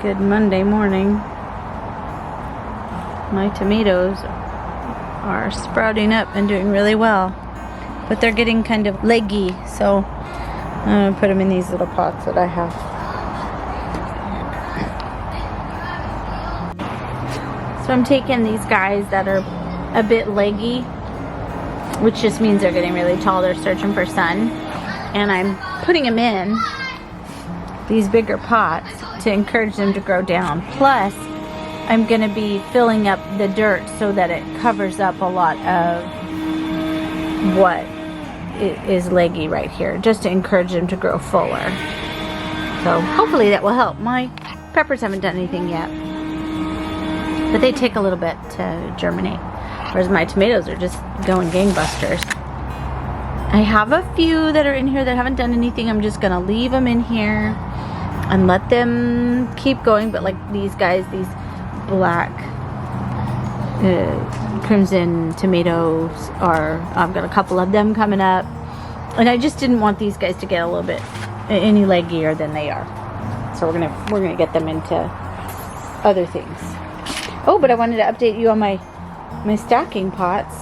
Good Monday morning. My tomatoes are sprouting up and doing really well, but they're getting kind of leggy, so I'm gonna put them in these little pots that I have. So I'm taking these guys that are a bit leggy, which just means they're getting really tall, they're searching for sun, and I'm putting them in these bigger pots to encourage them to grow down. Plus, I'm going to be filling up the dirt so that it covers up a lot of what is leggy right here, just to encourage them to grow fuller. So hopefully that will help. My peppers haven't done anything yet, but they take a little bit to germinate, whereas my tomatoes are just going gangbusters. I have a few that are in here that haven't done anything. I'm just going to leave them in here and let them keep going. But like these guys, these black crimson tomatoes I've got a couple of them coming up, and I just didn't want these guys to get a little bit any leggier than they are. So we're gonna get them into other things. Oh, but I wanted to update you on my stacking pots.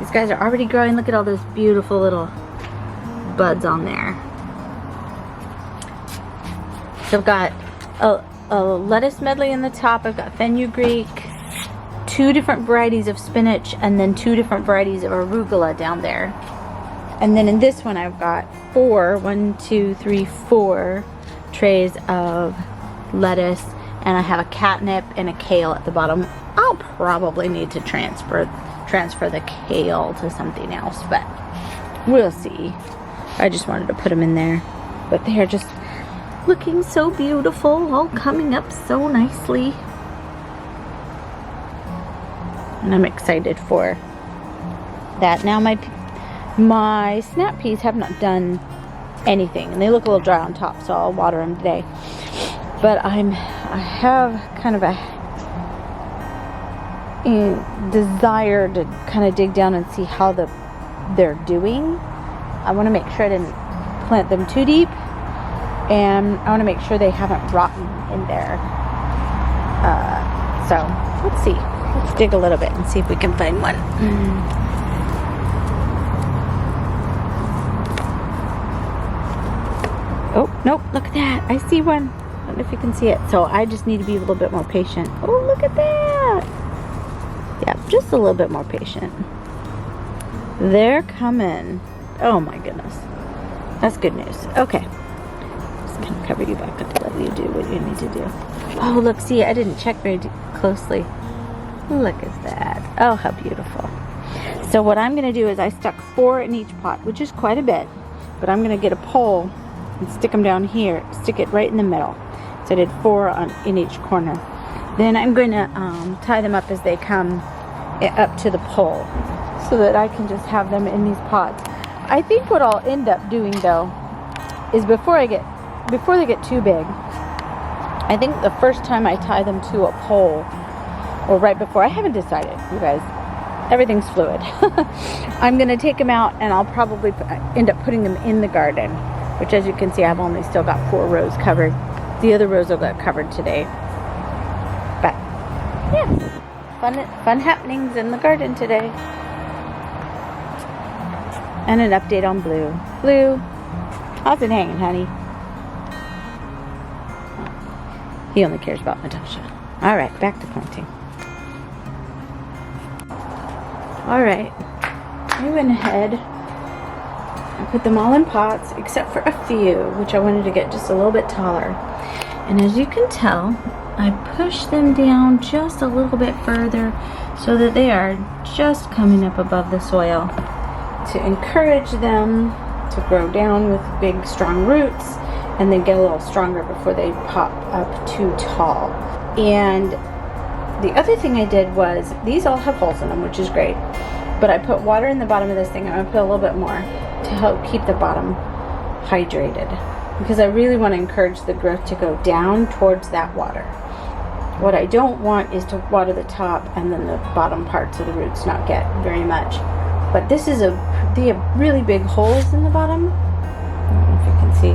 These guys are already growing. Look at all those beautiful little buds on there. So I've got a lettuce medley in the top. I've got fenugreek, 2 different varieties of spinach, and then 2 different varieties of arugula down there. And then in this one I've got 4 trays of lettuce, and I have a catnip and a kale at the bottom. I'll probably need to transfer the kale to something else, but we'll see. I just wanted to put them in there, but they are just looking so beautiful, all coming up so nicely, and I'm excited for that. Now my snap peas have not done anything, and they look a little dry on top, so I'll water them today. But I have kind of a desire to kind of dig down and see how they're doing. I want to make sure I didn't plant them too deep, and I want to make sure they haven't rotten in there. So let's see. Let's dig a little bit and see if we can find one. Oh, nope, look at that. I see one. I don't know if you can see it. So I just need to be a little bit more patient. Oh, look at that. Yeah, just a little bit more patient. They're coming. Oh my goodness. That's good news. Okay. Just kind of cover you back up to let you do what you need to do. Oh, look, see, I didn't check very closely. Look at that. Oh, how beautiful. So what I'm going to do is I stuck 4 in each pot, which is quite a bit. But I'm going to get a pole and stick them down here. Stick it right in the middle. So I did 4 in each corner. Then I'm going to tie them up as they come up to the pole, so that I can just have them in these pots. I think what I'll end up doing though is before they get too big, I think the first time I tie them to a pole, or right before, I haven't decided, you guys, everything's fluid. I'm gonna take them out, and I'll probably end up putting them in the garden, which, as you can see, I've only still got 4 rows covered. The other rows will get covered today. But yeah, fun happenings in the garden today. And an update on Blue. Blue, how's it hanging, honey? He only cares about Natasha. All right, back to planting. All right, I went ahead and put them all in pots, except for a few, which I wanted to get just a little bit taller. And as you can tell, I pushed them down just a little bit further so that they are just coming up above the soil, to encourage them to grow down with big, strong roots, and then get a little stronger before they pop up too tall. And the other thing I did was, these all have holes in them, which is great, but I put water in the bottom of this thing. I'm going to put a little bit more to help keep the bottom hydrated, because I really want to encourage the growth to go down towards that water. What I don't want is to water the top and then the bottom parts of the roots not get very much. But this is they have really big holes in the bottom. I don't know if you can see.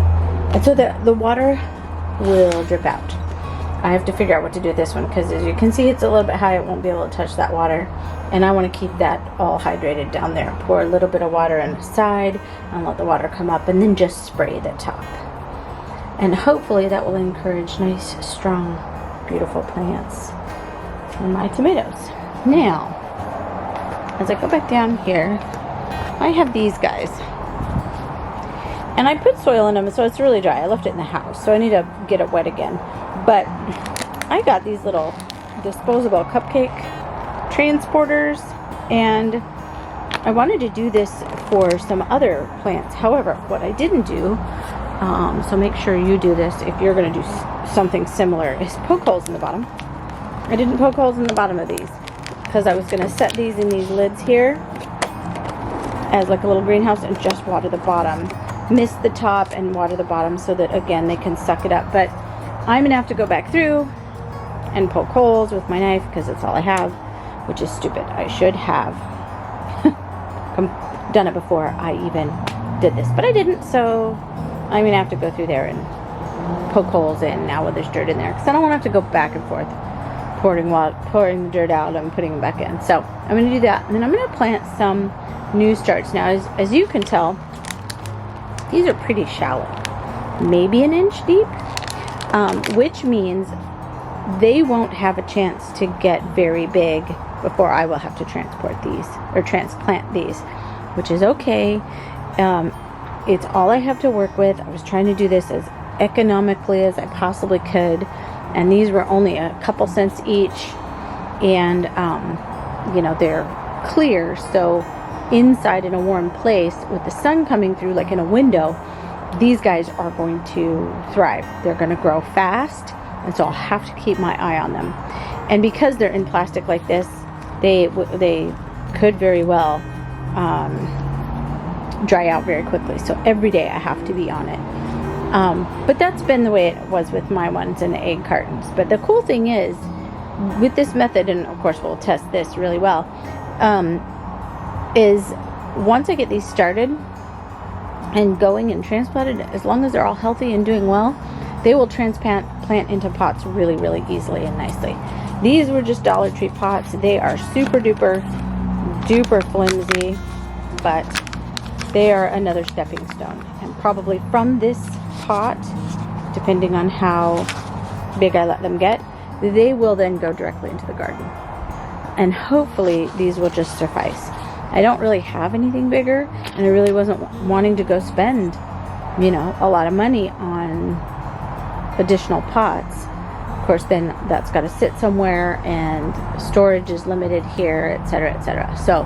And so the water will drip out. I have to figure out what to do with this one, because as you can see, it's a little bit high. It won't be able to touch that water, and I want to keep that all hydrated down there. Pour a little bit of water on the side and let the water come up, and then just spray the top. And hopefully that will encourage nice, strong, beautiful plants in my tomatoes. Now, as I go back down here, I have these guys. And I put soil in them, so it's really dry. I left it in the house, so I need to get it wet again. But I got these little disposable cupcake transporters, and I wanted to do this for some other plants. However, what I didn't do, so make sure you do this if you're going to do something similar, is poke holes in the bottom. I didn't poke holes in the bottom of these because I was going to set these in these lids here as like a little greenhouse and just water the bottom. Miss the top and water the bottom so that, again, they can suck it up. But I'm going to have to go back through and poke holes with my knife because that's all I have, which is stupid. I should have done it before I even did this, but I didn't, so I'm going to have to go through there and poke holes in now when there's dirt in there, because I don't want to have to go back and forth pouring the dirt out and putting them back in. So I'm going to do that, and then I'm going to plant some new starts. Now, as you can tell, these are pretty shallow, maybe an inch deep, which means they won't have a chance to get very big before I will have to transport these or transplant these, which is okay. It's all I have to work with. I was trying to do this as economically as I possibly could, and these were only a couple cents each, and you know, they're clear, so inside in a warm place with the sun coming through like in a window, these guys are going to thrive. They're going to grow fast, and so I'll have to keep my eye on them. And because they're in plastic like this, they could very well dry out very quickly, so every day I have to be on it. But that's been the way it was with my ones in the egg cartons. But the cool thing is, with this method, and of course we'll test this really well, is once I get these started and going and transplanted, as long as they're all healthy and doing well, they will plant into pots really, really easily and nicely. These were just Dollar Tree pots. They are super duper flimsy, but they are another stepping stone. And probably from this pot, depending on how big I let them get, they will then go directly into the garden. And hopefully these will just suffice. I don't really have anything bigger, and I really wasn't wanting to go spend, you know, a lot of money on additional pots. Of course, then that's got to sit somewhere, and storage is limited here, etc., etc. So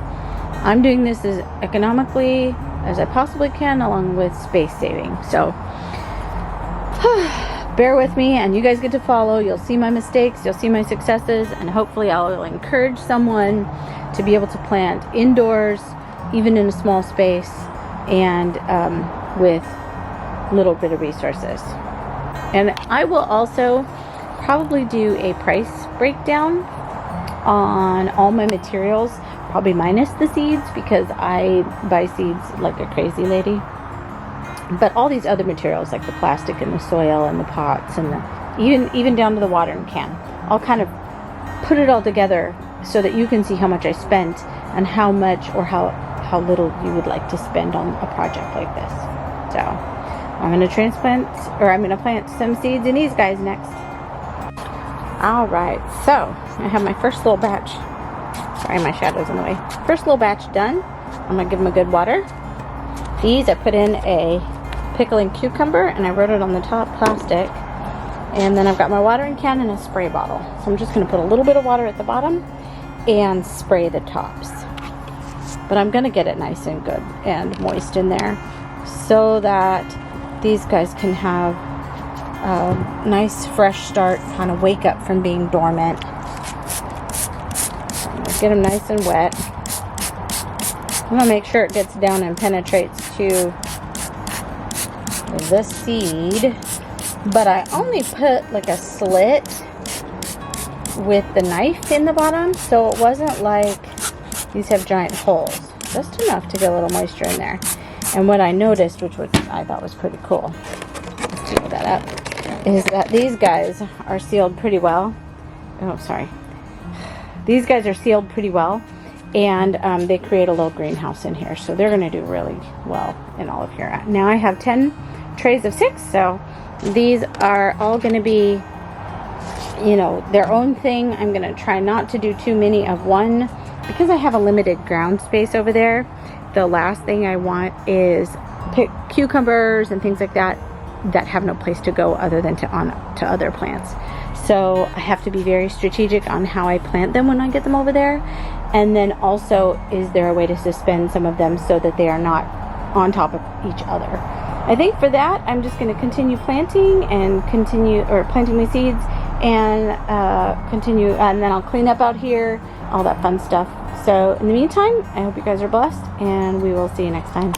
I'm doing this as economically as I possibly can, along with space saving. So bear with me, and you guys get to follow. You'll see my mistakes, you'll see my successes, and hopefully I'll encourage someone to be able to plant indoors, even in a small space, and with a little bit of resources. And I will also probably do a price breakdown on all my materials, probably minus the seeds, because I buy seeds like a crazy lady. But all these other materials, like the plastic and the soil and the pots and the even down to the watering can, I'll kind of put it all together so that you can see how much I spent and how much or how little you would like to spend on a project like this. So I'm going to I'm going to plant some seeds in these guys next. Alright, so I have my first little batch. Sorry, my shadow's in the way. First little batch done. I'm going to give them a good water. These I put in a pickling cucumber, and I wrote it on the top plastic. And then I've got my watering can and a spray bottle. So I'm just going to put a little bit of water at the bottom and spray the tops. But I'm going to get it nice and good and moist in there so that these guys can have a nice fresh start, kind of wake up from being dormant. Get them nice and wet. I'm going to make sure it gets down and penetrates to the seed. But I only put like a slit with the knife in the bottom, so it wasn't like these have giant holes. Just enough to get a little moisture in there. And what I noticed, which I thought was pretty cool, let's seal that up. is that these guys are sealed pretty well. Oh, sorry. These guys are sealed pretty well, and they create a little greenhouse in here, so they're going to do really well in all of here. Now I have 10 trays of 6, so these are all going to be, you know, their own thing. I'm going to try not to do too many of one because I have a limited ground space over there. The last thing I want is pick cucumbers and things like that that have no place to go other than to other plants. So I have to be very strategic on how I plant them when I get them over there. And then also, is there a way to suspend some of them so that they are not on top of each other? I think for that, I'm just going to continue planting and planting my seeds and continue, and then I'll clean up out here, all that fun stuff. So in the meantime, I hope you guys are blessed, and we will see you next time.